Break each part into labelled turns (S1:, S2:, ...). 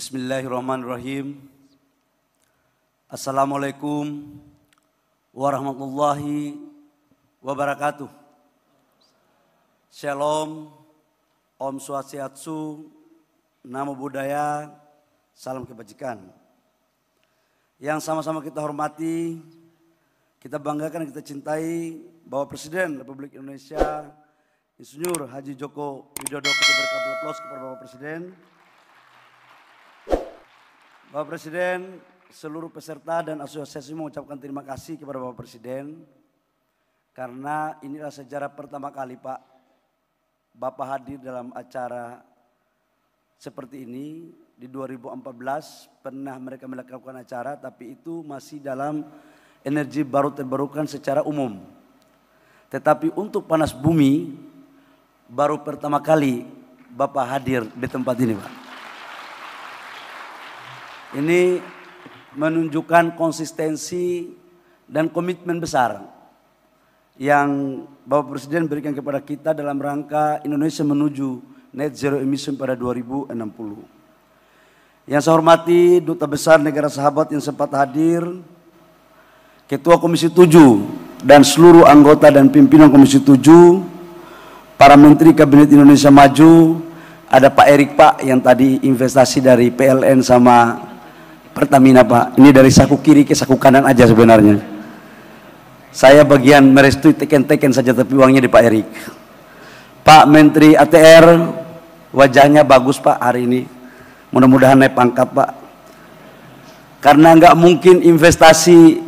S1: Bismillahirrahmanirrahim. Assalamualaikum warahmatullahi wabarakatuh. Shalom, Om Swastiastu, Namo Buddhaya, salam kebajikan. Yang sama-sama kita hormati, kita banggakan, kita cintai Bapak Presiden Republik Indonesia, Insinyur Haji Joko Widodo. Kita berikan aplaus kepada Bapak Presiden. Bapak Presiden, seluruh peserta dan asosiasi mengucapkan terima kasih kepada Bapak Presiden karena inilah sejarah pertama kali Pak Bapak hadir dalam acara seperti ini. Di 2014 pernah mereka melakukan acara, tapi itu masih dalam energi baru terbarukan secara umum. Tetapi untuk panas bumi baru pertama kali Bapak hadir di tempat ini Pak. Ini menunjukkan konsistensi dan komitmen besar yang Bapak Presiden berikan kepada kita dalam rangka Indonesia menuju net zero emission pada 2060. Yang saya hormati Duta Besar Negara Sahabat yang sempat hadir, Ketua Komisi 7 dan seluruh anggota dan pimpinan Komisi 7, para Menteri Kabinet Indonesia Maju, ada Pak Erik Pak yang tadi investasi dari PLN sama Pertamina Pak, ini dari saku kiri ke saku kanan aja sebenarnya. Saya bagian merestui teken-teken saja tapi uangnya di Pak Erik. Pak Menteri ATR, wajahnya bagus Pak hari ini. Mudah-mudahan naik pangkat Pak. Karena nggak mungkin investasi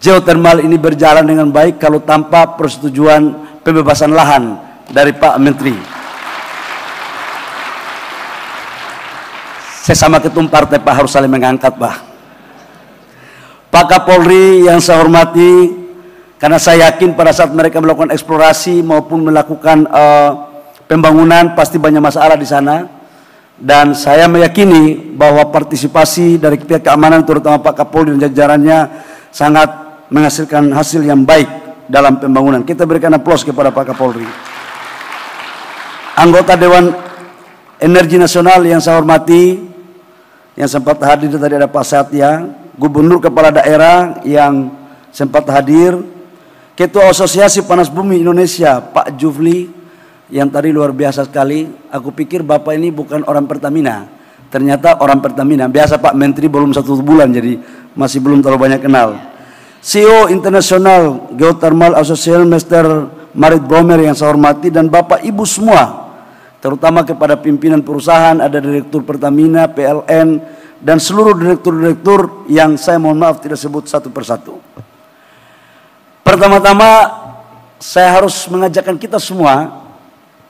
S1: geothermal ini berjalan dengan baik kalau tanpa persetujuan pembebasan lahan dari Pak Menteri. Saya sama ketum partai Pak harus saling mengangkat Pak. Pak Kapolri yang saya hormati, karena saya yakin pada saat mereka melakukan eksplorasi maupun melakukan pembangunan pasti banyak masalah di sana. Dan saya meyakini bahwa partisipasi dari pihak keamanan terutama Pak Kapolri dan jajarannya sangat menghasilkan hasil yang baik dalam pembangunan. Kita berikan aplaus kepada Pak Kapolri. Anggota Dewan Energi Nasional yang saya hormati, yang sempat hadir tadi ada Pak Satya, Gubernur Kepala Daerah yang sempat hadir, Ketua Asosiasi Panas Bumi Indonesia Pak Jufli yang tadi luar biasa sekali. Aku pikir Bapak ini bukan orang Pertamina, ternyata orang Pertamina. Biasa Pak Menteri belum 1 bulan jadi masih belum terlalu banyak kenal. CEO International Geothermal Association Mr. Marit Bromer yang saya hormati, dan Bapak Ibu semua, terutama kepada pimpinan perusahaan, ada Direktur Pertamina, PLN, dan seluruh direktur-direktur yang saya mohon maaf tidak sebut satu persatu. Pertama-tama saya harus mengajakkan kita semua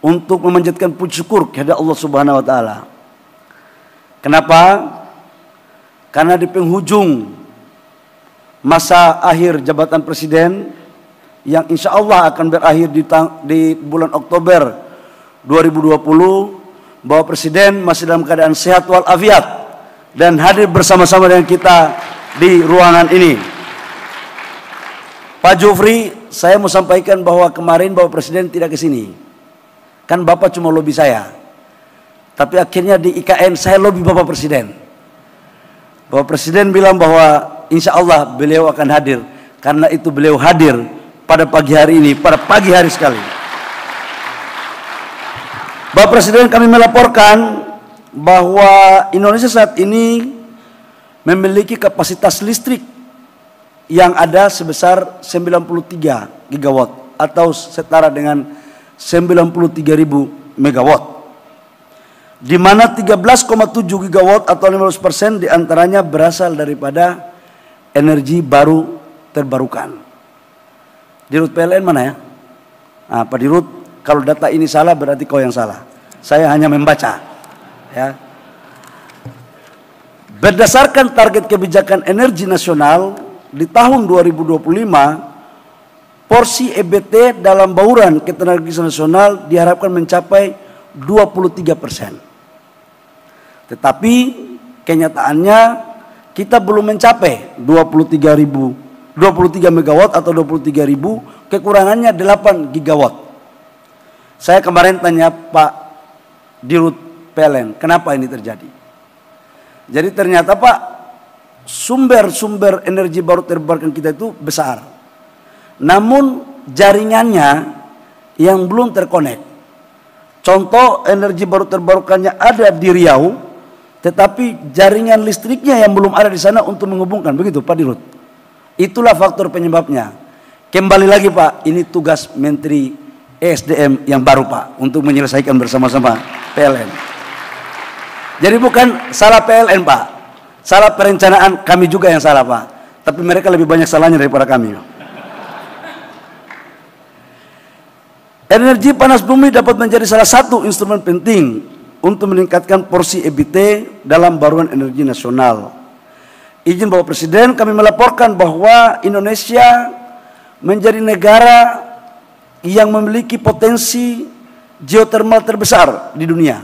S1: untuk memanjatkan puji syukur kepada Allah Subhanahu wa taala. Kenapa? Karena di penghujung masa akhir jabatan presiden yang insya Allah akan berakhir di bulan Oktober 2020, bahwa Presiden masih dalam keadaan sehat walafiat dan hadir bersama-sama dengan kita di ruangan ini. Pak Jufri, saya mau sampaikan bahwa kemarin Bapak Presiden tidak ke sini. Kan Bapak cuma lobi saya. Tapi akhirnya di IKN saya lobi Bapak Presiden. Bapak Presiden bilang bahwa insya Allah beliau akan hadir. Karena itu beliau hadir pada pagi hari ini, pada pagi hari sekali. Bapak Presiden, kami melaporkan bahwa Indonesia saat ini memiliki kapasitas listrik yang ada sebesar 93 gigawatt atau setara dengan 93.000 megawatt. Di mana 13,7 gigawatt atau 15% diantaranya berasal daripada energi baru terbarukan. Dirut PLN mana ya? Nah, Pak Dirut, kalau data ini salah berarti kau yang salah. Saya hanya membaca. Ya. Berdasarkan target kebijakan energi nasional di tahun 2025, porsi EBT dalam bauran ketenagalistrikan nasional diharapkan mencapai 23%. Tetapi kenyataannya kita belum mencapai 23 megawatt atau 23.000, kekurangannya 8 gigawatt. Saya kemarin tanya Pak Dirut PLN, kenapa ini terjadi? Jadi ternyata Pak, sumber-sumber energi baru terbarukan kita itu besar. Namun jaringannya yang belum terkonek. Contoh energi baru terbarukannya ada di Riau, tetapi jaringan listriknya yang belum ada di sana untuk menghubungkan. Begitu Pak Dirut. Itulah faktor penyebabnya. Kembali lagi Pak, ini tugas Menteri ESDM yang baru Pak, untuk menyelesaikan bersama-sama PLN. Jadi bukan salah PLN Pak, salah perencanaan kami juga yang salah Pak. Tapi mereka lebih banyak salahnya daripada kami. Energi panas bumi dapat menjadi salah satu instrumen penting untuk meningkatkan porsi EBT dalam baruan energi nasional. Izin Bapak Presiden, kami melaporkan bahwa Indonesia menjadi negara yang memiliki potensi geotermal terbesar di dunia,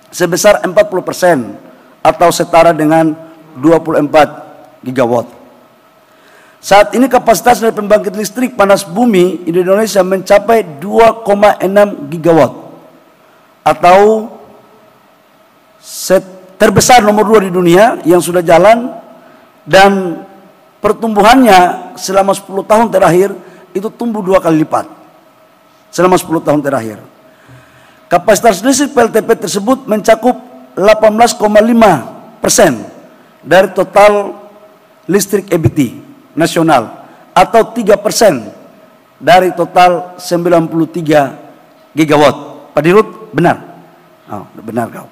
S1: sebesar 40% atau setara dengan 24 gigawatt. Saat ini kapasitas dari pembangkit listrik panas bumi di Indonesia mencapai 2,6 gigawatt atau terbesar nomor 2 di dunia yang sudah jalan, dan pertumbuhannya selama 10 tahun terakhir itu tumbuh 2 kali lipat selama 10 tahun terakhir. Kapasitas listrik PLTP tersebut mencakup 18,5% dari total listrik EBT nasional atau 3% dari total 93 gigawatt. Pak Dirut, benar? Oh, benar kau.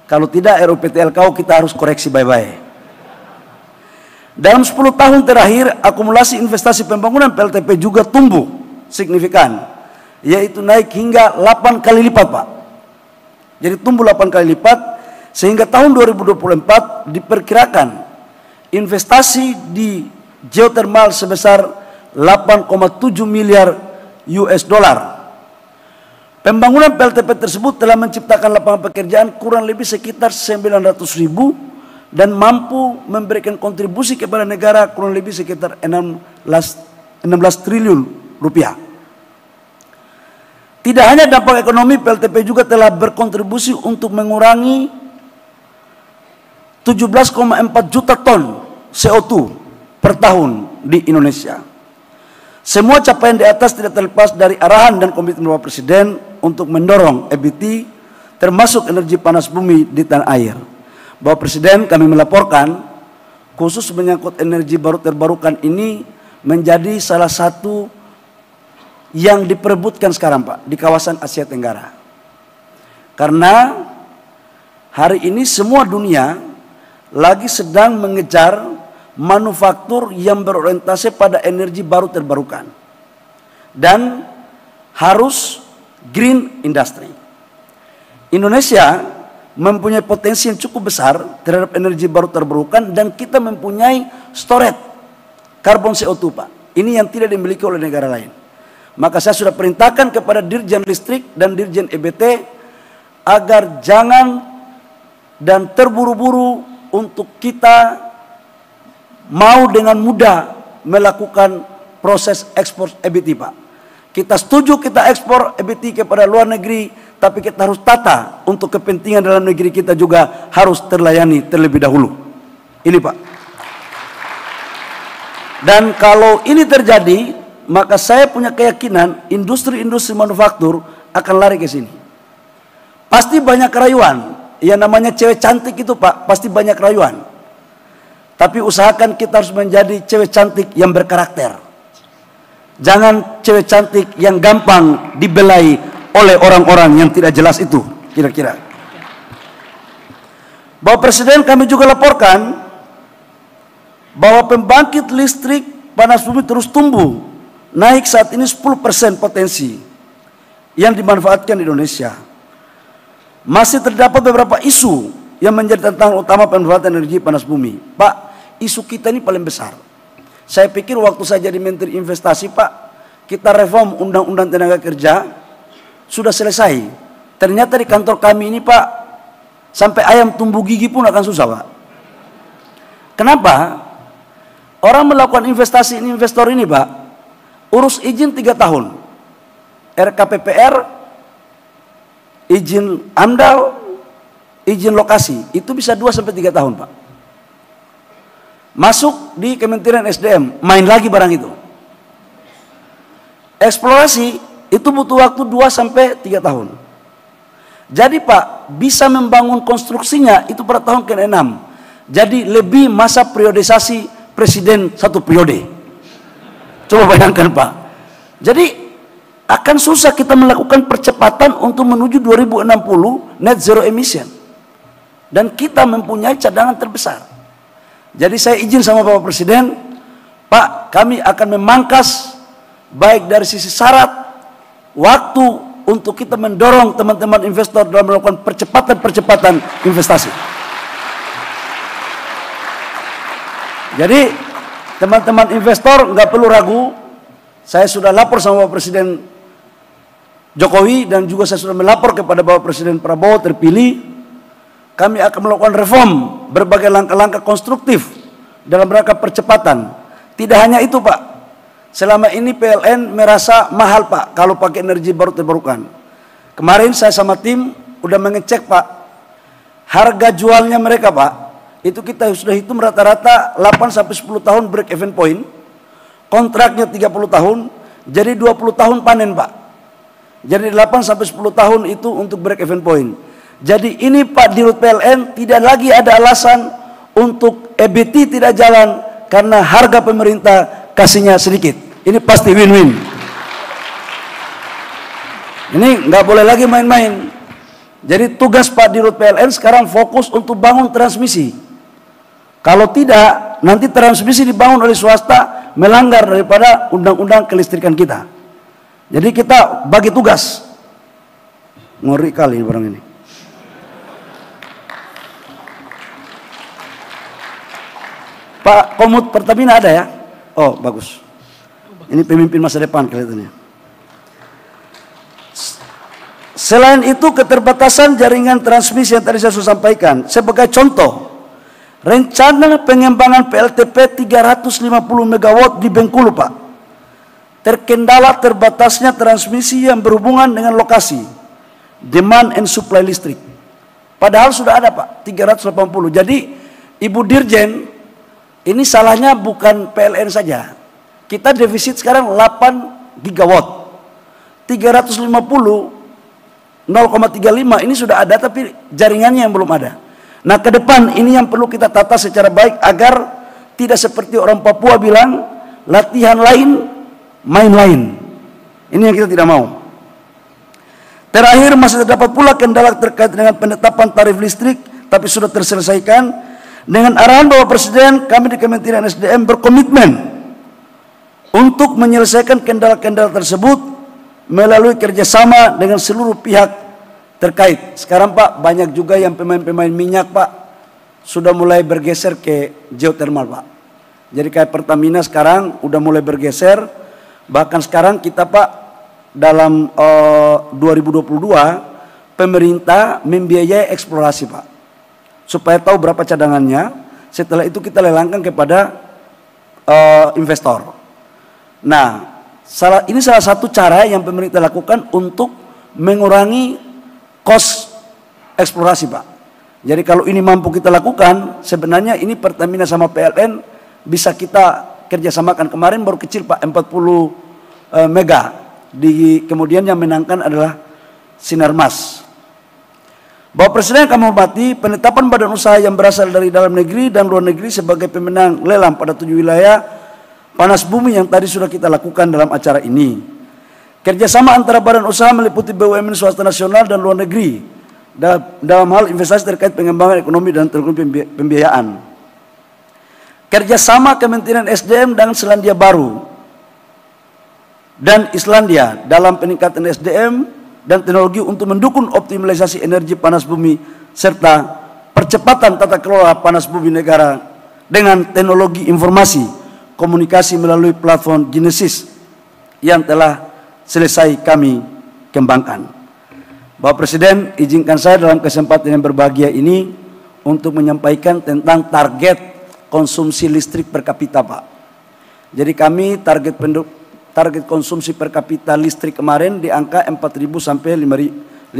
S1: Kalau tidak RUPTL kau kita harus koreksi baik-baik. Dalam 10 tahun terakhir akumulasi investasi pembangunan PLTP juga tumbuh signifikan, yaitu naik hingga 8 kali lipat Pak. Jadi tumbuh 8 kali lipat, sehingga tahun 2024 diperkirakan investasi di geothermal sebesar 8,7 miliar US dollar. Pembangunan PLTP tersebut telah menciptakan lapangan pekerjaan kurang lebih sekitar 900.000 dan mampu memberikan kontribusi kepada negara kurang lebih sekitar 16 triliun rupiah. Tidak hanya dampak ekonomi, PLTP juga telah berkontribusi untuk mengurangi 17,4 juta ton CO2 per tahun di Indonesia. Semua capaian di atas tidak terlepas dari arahan dan komitmen Bapak Presiden untuk mendorong EBT termasuk energi panas bumi di tanah air. Bapak Presiden, kami melaporkan khusus menyangkut energi baru terbarukan ini menjadi salah satu yang diperebutkan sekarang Pak di kawasan Asia Tenggara. Karena hari ini semua dunia lagi sedang mengejar manufaktur yang berorientasi pada energi baru terbarukan dan harus green industry. Indonesia mempunyai potensi yang cukup besar terhadap energi baru terbarukan dan kita mempunyai storage karbon CO2 Pak. Ini yang tidak dimiliki oleh negara lain. Maka saya sudah perintahkan kepada Dirjen Listrik dan Dirjen EBT agar jangan dan terburu-buru untuk kita mau dengan mudah melakukan proses ekspor EBT Pak. Kita setuju kita ekspor EBT kepada luar negeri, tapi kita harus tata untuk kepentingan dalam negeri kita juga harus terlayani terlebih dahulu. Ini Pak. Dan kalau ini terjadi, maka saya punya keyakinan industri-industri manufaktur akan lari ke sini. Pasti banyak rayuan, yang namanya cewek cantik itu Pak, pasti banyak rayuan. Tapi usahakan kita harus menjadi cewek cantik yang berkarakter. Jangan cewek cantik yang gampang dibelai oleh orang-orang yang tidak jelas itu, kira-kira. Bapak Presiden, kami juga laporkan bahwa pembangkit listrik panas bumi terus tumbuh. Naik saat ini 10% potensi yang dimanfaatkan di Indonesia. Masih terdapat beberapa isu yang menjadi tantangan utama pemanfaatan energi panas bumi. Pak, isu kita ini paling besar. Saya pikir waktu saya jadi Menteri Investasi Pak, kita reform Undang-Undang Tenaga Kerja sudah selesai. Ternyata di kantor kami ini Pak, sampai ayam tumbuh gigi pun akan susah Pak. Kenapa? Orang melakukan investasi ini, investor ini Pak, urus izin 3 tahun. RKPPR, izin AMDAL, izin lokasi, itu bisa 2-3 tahun Pak. Masuk di Kementerian SDM, main lagi barang itu. Eksplorasi itu butuh waktu 2-3 tahun. Jadi Pak, bisa membangun konstruksinya itu pada tahun ke-6. Jadi lebih masa periodisasi presiden 1 periode. Coba bayangkan Pak. Jadi akan susah kita melakukan percepatan untuk menuju 2060 net zero emission. Dan kita mempunyai cadangan terbesar. Jadi saya izin sama Bapak Presiden, Pak, kami akan memangkas baik dari sisi syarat, waktu untuk kita mendorong teman-teman investor dalam melakukan percepatan investasi. Jadi teman-teman investor nggak perlu ragu, saya sudah lapor sama Bapak Presiden Jokowi dan juga saya sudah melapor kepada Bapak Presiden Prabowo terpilih. Kami akan melakukan reform berbagai langkah-langkah konstruktif dalam rangka percepatan. Tidak hanya itu Pak, selama ini PLN merasa mahal Pak kalau pakai energi baru terbarukan. Kemarin saya sama tim udah mengecek Pak, harga jualnya mereka Pak, itu kita sudah hitung rata-rata 8-10 tahun break even point, kontraknya 30 tahun, jadi 20 tahun panen Pak. Jadi 8-10 tahun itu untuk break even point. Jadi ini Pak Dirut PLN tidak lagi ada alasan untuk EBT tidak jalan karena harga pemerintah kasihnya sedikit. Ini pasti win-win. Ini nggak boleh lagi main-main. Jadi tugas Pak Dirut PLN sekarang fokus untuk bangun transmisi. Kalau tidak, nanti transmisi dibangun oleh swasta melanggar daripada undang-undang kelistrikan kita. Jadi kita bagi tugas. Ngeri kali barang ini. Pak Komut Pertamina ada ya? Oh bagus. Ini pemimpin masa depan kelihatannya. Selain itu keterbatasan jaringan transmisi yang tadi saya sudah sampaikan. Sebagai contoh, rencana pengembangan PLTP 350 MW di Bengkulu Pak, terkendala terbatasnya transmisi yang berhubungan dengan lokasi, demand and supply listrik. Padahal sudah ada Pak, 380. Jadi Ibu Dirjen, ini salahnya bukan PLN saja. Kita defisit sekarang 8 gigawatt. 350 0,35 ini sudah ada tapi jaringannya yang belum ada. Nah ke depan ini yang perlu kita tata secara baik agar tidak seperti orang Papua bilang latihan lain, main lain. Ini yang kita tidak mau. Terakhir masih terdapat pula kendala terkait dengan penetapan tarif listrik tapi sudah terselesaikan. Dengan arahan Bapak Presiden, kami di Kementerian SDM berkomitmen untuk menyelesaikan kendala-kendala tersebut melalui kerjasama dengan seluruh pihak terkait. Sekarang Pak, banyak juga yang pemain-pemain minyak Pak sudah mulai bergeser ke geothermal Pak. Jadi kayak Pertamina sekarang udah mulai bergeser. Bahkan sekarang kita Pak dalam 2022 pemerintah membiayai eksplorasi Pak, supaya tahu berapa cadangannya. Setelah itu kita lelangkan kepada investor. Nah, ini salah satu cara yang pemerintah lakukan untuk mengurangi cost eksplorasi Pak. Jadi kalau ini mampu kita lakukan, sebenarnya ini Pertamina sama PLN bisa kita kerjasamakan. Kemarin baru kecil Pak, 40 mega. Kemudian yang menangkan adalah Sinarmas. Bapak Presiden kami hormati, penetapan badan usaha yang berasal dari dalam negeri dan luar negeri sebagai pemenang lelang pada 7 wilayah panas bumi yang tadi sudah kita lakukan dalam acara ini. Kerjasama antara badan usaha meliputi BUMN swasta nasional dan luar negeri dalam hal investasi terkait pengembangan ekonomi dan teknologi pembiayaan. Kerjasama Kementerian SDM dengan Selandia Baru dan Islandia dalam peningkatan SDM dan teknologi untuk mendukung optimalisasi energi panas bumi serta percepatan tata kelola panas bumi negara dengan teknologi informasi komunikasi melalui platform Genesis yang telah selesai kami kembangkan. Bapak Presiden, izinkan saya dalam kesempatan yang berbahagia ini untuk menyampaikan tentang target konsumsi listrik per kapita, Pak. Jadi kami target konsumsi per kapita listrik kemarin di angka 4.000 sampai 5.000.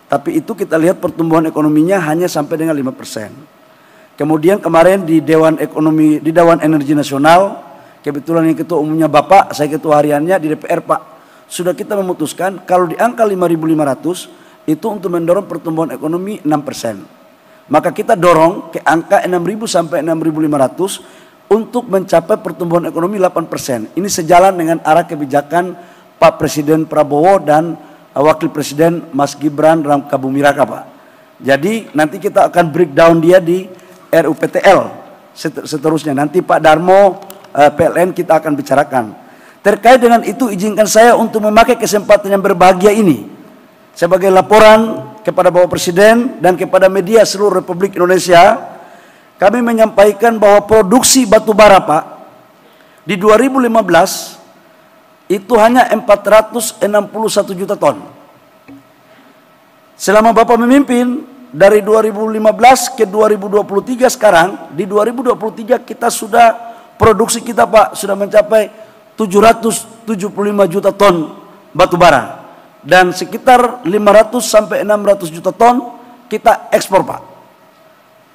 S1: Tapi itu kita lihat pertumbuhan ekonominya hanya sampai dengan 5%. Kemudian kemarin di Dewan Energi Nasional, kebetulan yang ketua umumnya Bapak, saya ketua hariannya di DPR, Pak. Sudah kita memutuskan kalau di angka 5.500 itu untuk mendorong pertumbuhan ekonomi 6%. Maka kita dorong ke angka 6.000 sampai 6.500 untuk mencapai pertumbuhan ekonomi 8%. Ini sejalan dengan arah kebijakan Pak Presiden Prabowo dan Wakil Presiden Mas Gibran Raka Buming Raka, Pak. Jadi nanti kita akan breakdown dia di RUPTL seterusnya. Nanti Pak Darmo PLN kita akan bicarakan. Terkait dengan itu, izinkan saya untuk memakai kesempatan yang berbahagia ini sebagai laporan kepada Bapak Presiden dan kepada media seluruh Republik Indonesia. Kami menyampaikan bahwa produksi batu bara, Pak, di 2015 itu hanya 461 juta ton. Selama Bapak memimpin dari 2015 ke 2023 sekarang, di 2023 kita sudah produksi kita, Pak, sudah mencapai 775 juta ton batu bara dan sekitar 500 sampai 600 juta ton kita ekspor, Pak.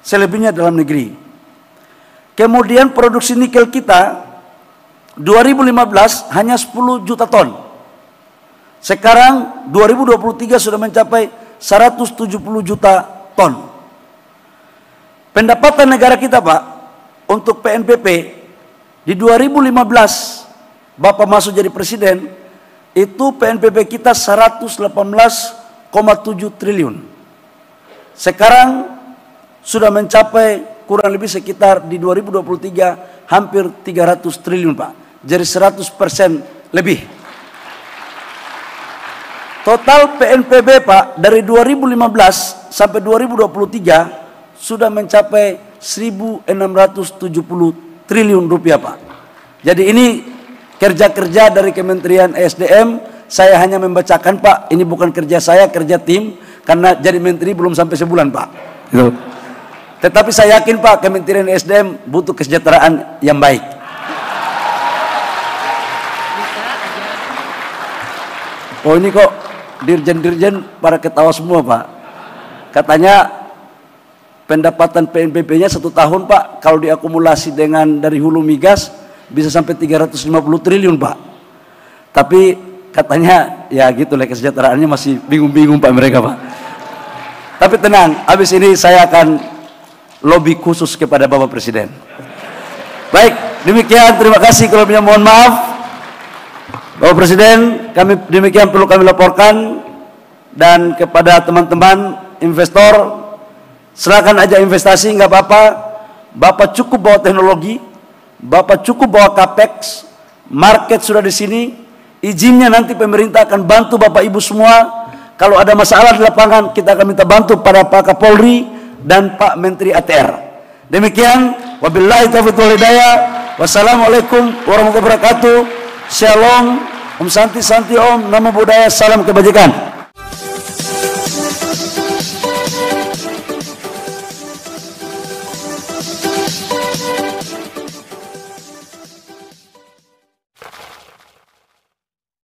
S1: Selebihnya dalam negeri. Kemudian produksi nikel kita 2015 hanya 10 juta ton. Sekarang 2023 sudah mencapai 170 juta ton. Pendapatan negara kita, Pak, untuk PNBP di 2015 Bapak masuk jadi presiden, itu PNBP kita 118,7 triliun. Sekarang sudah mencapai kurang lebih sekitar di 2023 hampir 300 triliun, Pak. Jadi 100% lebih. Total PNBP, Pak, dari 2015 sampai 2023 sudah mencapai 1.670 triliun rupiah, Pak. Jadi ini kerja-kerja dari Kementerian SDM, saya hanya membacakan, Pak. Ini bukan kerja saya, kerja tim, karena jadi menteri belum sampai sebulan, Pak. Gitu. Tetapi saya yakin, Pak, Kementerian SDM butuh kesejahteraan yang baik. Oh, ini kok dirjen-dirjen pada ketawa semua, Pak. Katanya pendapatan PNBP-nya 1 tahun, Pak, kalau diakumulasi dengan dari hulu migas bisa sampai 350 triliun, Pak. Tapi katanya ya gitu lah, kesejahteraannya masih bingung-bingung, Pak, mereka, Pak. Tapi tenang, habis ini saya akan lobby khusus kepada Bapak Presiden. Baik, demikian, terima kasih. Kalau punya mohon maaf. Bapak Presiden, kami demikian perlu kami laporkan. Dan kepada teman-teman investor, silakan aja investasi, nggak apa-apa. Bapak cukup bawa teknologi, Bapak cukup bawa capex, market sudah di sini, izinnya nanti pemerintah akan bantu Bapak Ibu semua. Kalau ada masalah di lapangan, kita akan minta bantu pada Pak Kapolri dan Pak Menteri ATR. Demikian, wabillahi taufiq wal hidayah. Wassalamualaikum warahmatullahi wabarakatuh. Shalom, Om Santi Santi Om, Namo Buddhaya, salam kebajikan.